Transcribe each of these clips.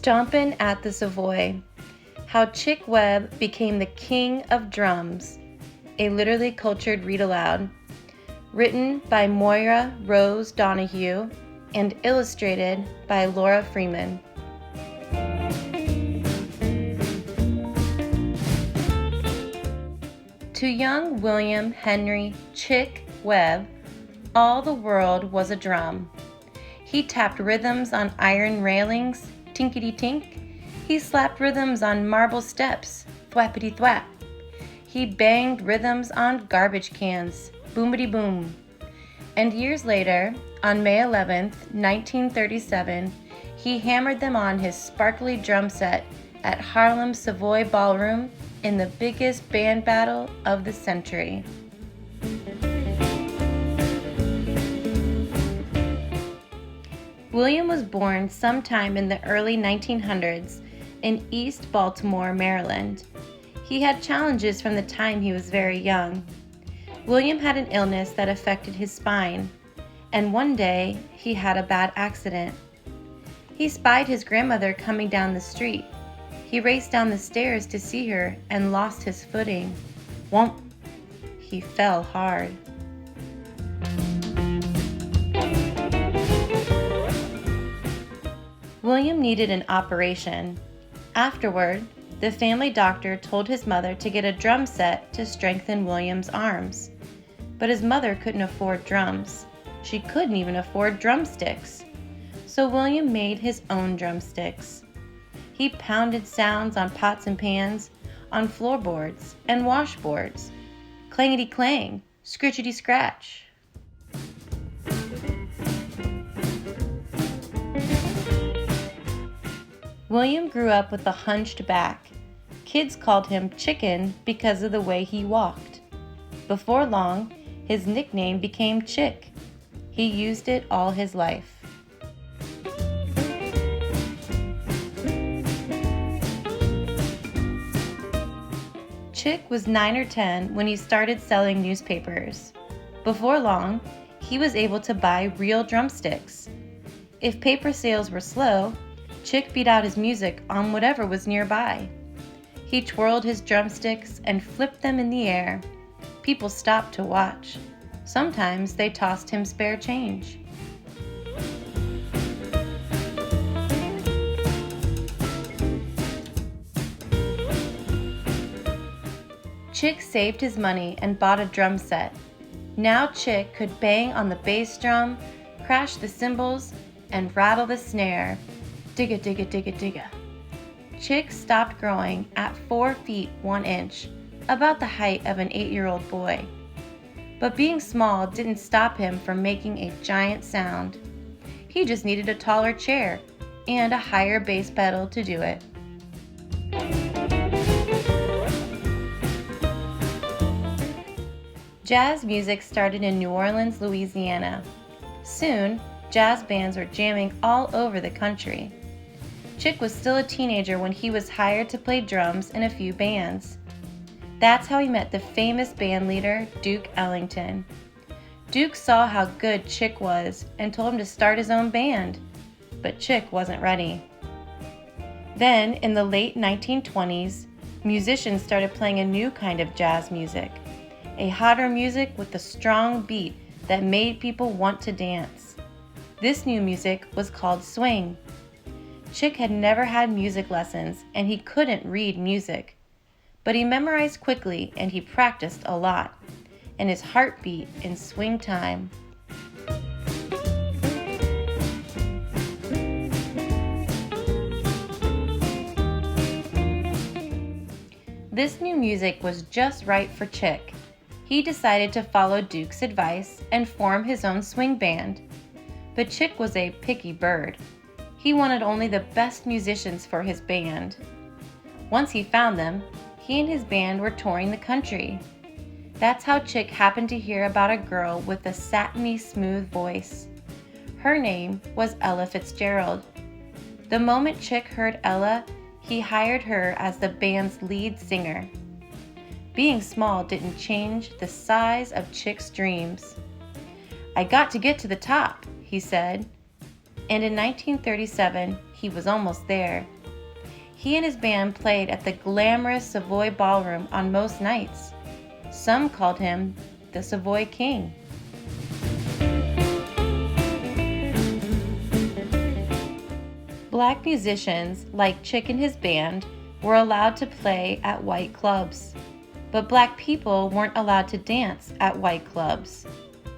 Stompin' at the Savoy, How Chick Webb Became the King of Drums, a literally cultured read aloud, written by Moira Rose Donohue and illustrated by Freeman. To young William Henry Chick Webb, all the world was a drum. He tapped rhythms on iron railings, tinkety-tink. He slapped rhythms on marble steps, thwappity-thwap. He banged rhythms on garbage cans, boomity-boom. And years later, on May 11th, 1937, he hammered them on his sparkly drum set at Harlem's Savoy Ballroom in the biggest band battle of the century. William was born sometime in the early 1900s in East Baltimore, Maryland. He had challenges from the time he was very young. William had an illness that affected his spine, and one day he had a bad accident. He spied his grandmother coming down the street. He raced down the stairs to see her and lost his footing. Whomp! He fell hard. William needed an operation. Afterward, the family doctor told his mother to get a drum set to strengthen William's arms. But his mother couldn't afford drums. She couldn't even afford drumsticks. So William made his own drumsticks. He pounded sounds on pots and pans, on floorboards and washboards. Clangety-clang, scritchety-scratch. William grew up with a hunched back. Kids called him Chicken because of the way he walked. Before long, his nickname became Chick. He used it all his life. Chick was 9 or 10 when he started selling newspapers. Before long, he was able to buy real drumsticks. If paper sales were slow, Chick beat out his music on whatever was nearby. He twirled his drumsticks and flipped them in the air. People stopped to watch. Sometimes they tossed him spare change. Chick saved his money and bought a drum set. Now Chick could bang on the bass drum, crash the cymbals, and rattle the snare. Digga, digga, digga, digga. Chick stopped growing at 4 feet 1 inch, about the height of an 8-year-old boy. But being small didn't stop him from making a giant sound. He just needed a taller chair and a higher bass pedal to do it. Jazz music started in New Orleans, Louisiana. Soon, jazz bands were jamming all over the country. Chick was still a teenager when he was hired to play drums in a few bands. That's how he met the famous band leader, Duke Ellington. Duke saw how good Chick was and told him to start his own band, but Chick wasn't ready. Then, in the late 1920s, musicians started playing a new kind of jazz music, a hotter music with a strong beat that made people want to dance. This new music was called swing. Chick had never had music lessons and he couldn't read music, but he memorized quickly and he practiced a lot, and his heart beat in swing time. This new music was just right for Chick. He decided to follow Duke's advice and form his own swing band. But Chick was a picky bird. He wanted only the best musicians for his band. Once he found them, he and his band were touring the country. That's how Chick happened to hear about a girl with a satiny, smooth voice. Her name was Ella Fitzgerald. The moment Chick heard Ella, he hired her as the band's lead singer. Being small didn't change the size of Chick's dreams. "I got to get to the top," he said. And in 1937, he was almost there. He and his band played at the glamorous Savoy ballroom on most nights. Some called him the Savoy King. Black musicians, like Chick and his band, were allowed to play at white clubs, but black people weren't allowed to dance at white clubs.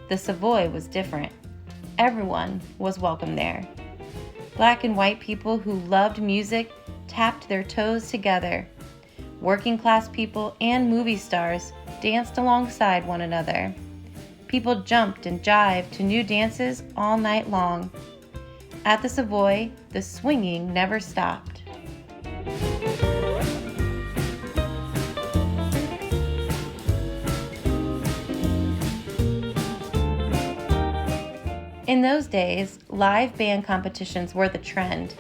The Savoy was different. Everyone was welcome there. Black and white people who loved music tapped their toes together. Working class people and movie stars danced alongside one another. People jumped and jived to new dances all night long. At the Savoy, the swinging never stopped. In those days, live band competitions were the trend.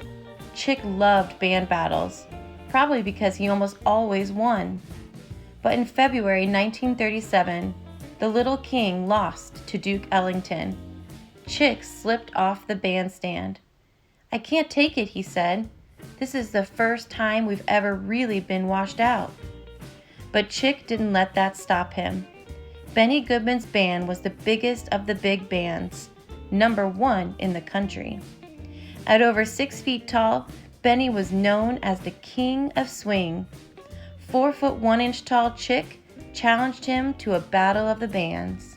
Chick loved band battles, probably because he almost always won. But in February 1937, the Little King lost to Duke Ellington. Chick slipped off the bandstand. "I can't take it," he said. "This is the first time we've ever really been washed out." But Chick didn't let that stop him. Benny Goodman's band was the biggest of the big bands, #1 in the country. At over 6 feet tall, Benny was known as the King of Swing. 4 foot 1 inch tall Chick challenged him to a battle of the bands.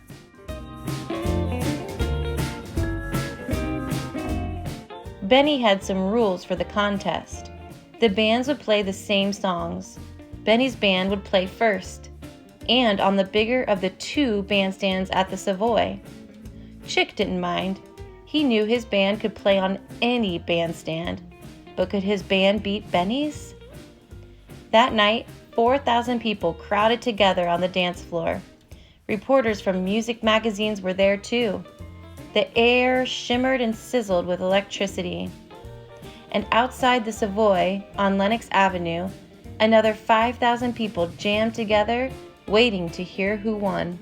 Benny had some rules for the contest. The bands would play the same songs. Benny's band would play first, and on the bigger of the 2 bandstands at the Savoy. Chick didn't mind. He knew his band could play on any bandstand, but could his band beat Benny's? That night, 4,000 people crowded together on the dance floor. Reporters from music magazines were there too. The air shimmered and sizzled with electricity. And outside the Savoy, on Lenox Avenue, another 5,000 people jammed together, waiting to hear who won.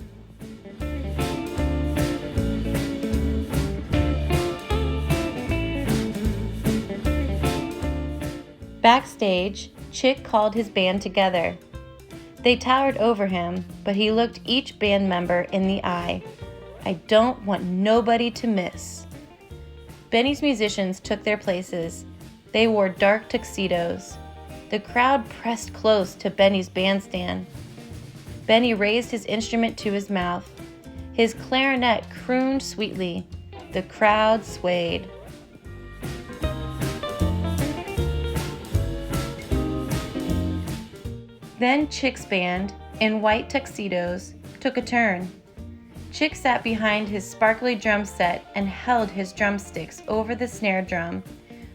Backstage, Chick called his band together. They towered over him, but he looked each band member in the eye. "I don't want nobody to miss." Benny's musicians took their places. They wore dark tuxedos. The crowd pressed close to Benny's bandstand. Benny raised his instrument to his mouth. His clarinet crooned sweetly. The crowd swayed. Then Chick's band, in white tuxedos, took a turn. Chick sat behind his sparkly drum set and held his drumsticks over the snare drum,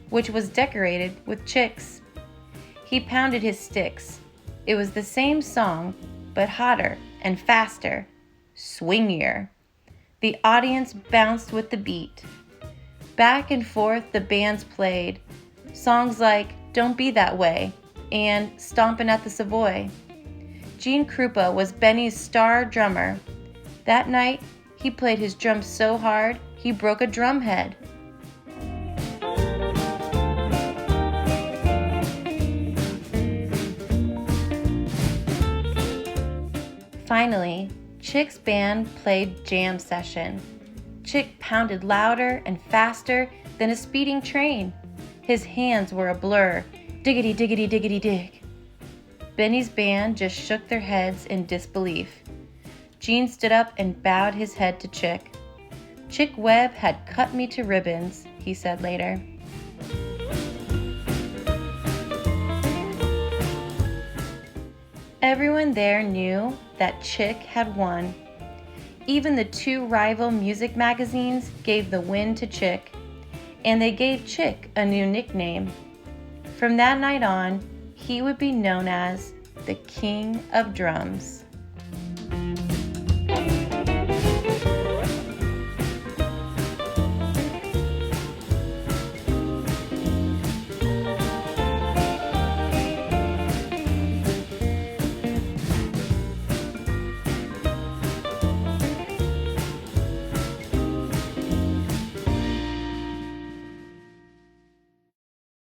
which was decorated with chicks. He pounded his sticks. It was the same song, but hotter and faster, swingier. The audience bounced with the beat. Back and forth the bands played, songs like "Don't Be That Way" and "Stompin' at the Savoy." Gene Krupa was Benny's star drummer. That night, he played his drums so hard, he broke a drum head. Finally, Chick's band played Jam Session. Chick pounded louder and faster than a speeding train. His hands were a blur. Diggity, diggity, diggity, dig. Benny's band just shook their heads in disbelief. Gene stood up and bowed his head to Chick. "Chick Webb had cut me to ribbons," he said later. Everyone there knew that Chick had won. Even the 2 rival music magazines gave the win to Chick, and they gave Chick a new nickname. From that night on, he would be known as the King of Drums.